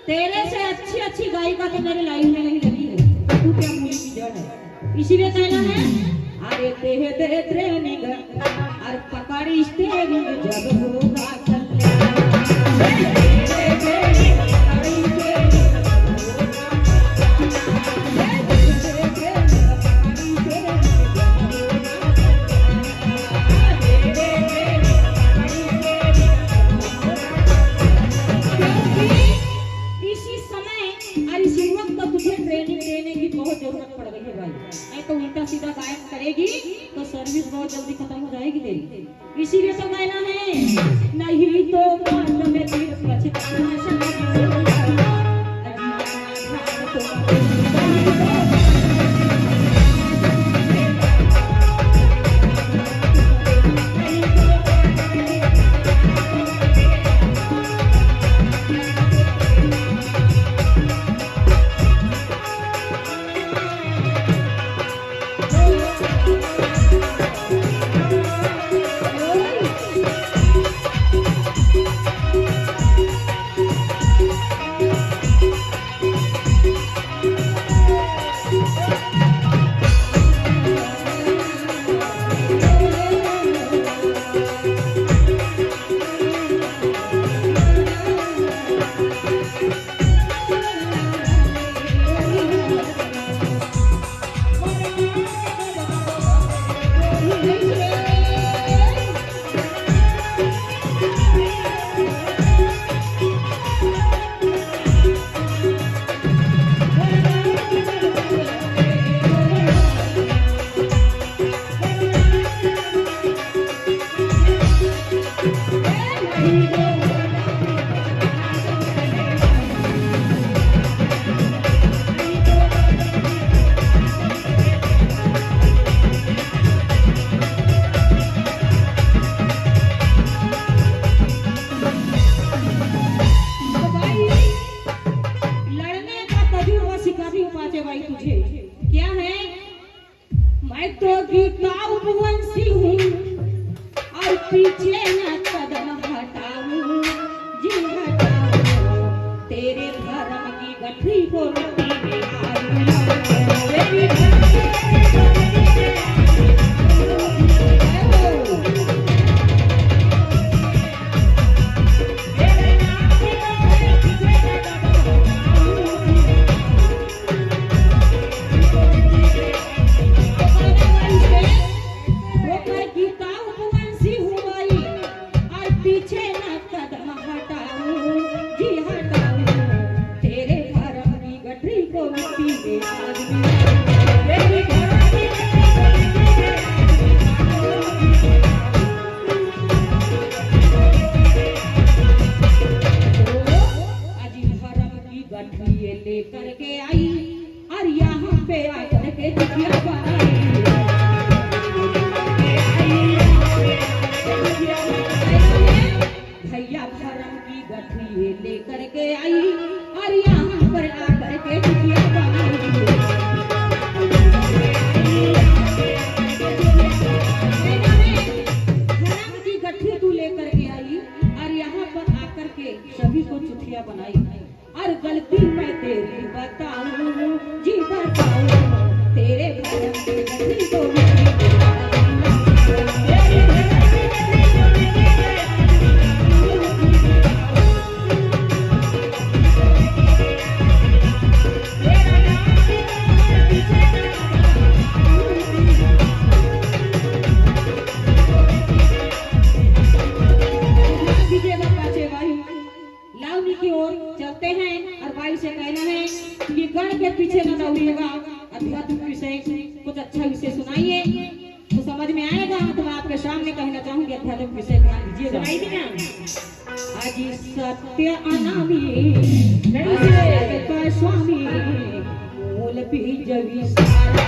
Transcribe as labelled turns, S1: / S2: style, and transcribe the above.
S1: तेरे से अच्छी अच्छी गायिका तो मेरे लाइन में नहीं लगी है, तो तू क्या मूली की जड़ है। इसीलिए कहना है अरे तेहे दे ट्रेनिंग और पकड़ी स्टेरिंग जब होगा कल्याण। सीधा गायब करेगी तो सर्विस बहुत जल्दी खत्म हो जाएगी तेरी। इसीलिए तो कहना है नहीं तो बाद में फिर पछताना। पीछे न कदम हटाऊं जी हटाऊं तेरे धर्म की गठरी को मिट्टी में लेकर के आई और यहाँ पे आकर के दुनिया बनाई। भैया धर्म की गठरी लेकर के आई और यहाँ पर आकर के दुनिया बनाई। धर्म की गठरी तू लेकर के आई और यहाँ पर आकर के सभी को चुटिया बनाई। और गलती मैं तेरी बताऊं जी बताऊं तेरे धर्म की गठरी को चलते हैं और भाई से कहना है कि गण के पीछे न दौड़िएगा। आध्यात्मिक विषय कुछ अच्छा विषय सुनाइए तो समझ में आएगा। तो मैं आपके सामने कहना चाहूंगी आध्यात्मिक विषय बना दीजिए। सुनाई दी ना अजी सत्य अनामी स्वामी मूल बीज विसारा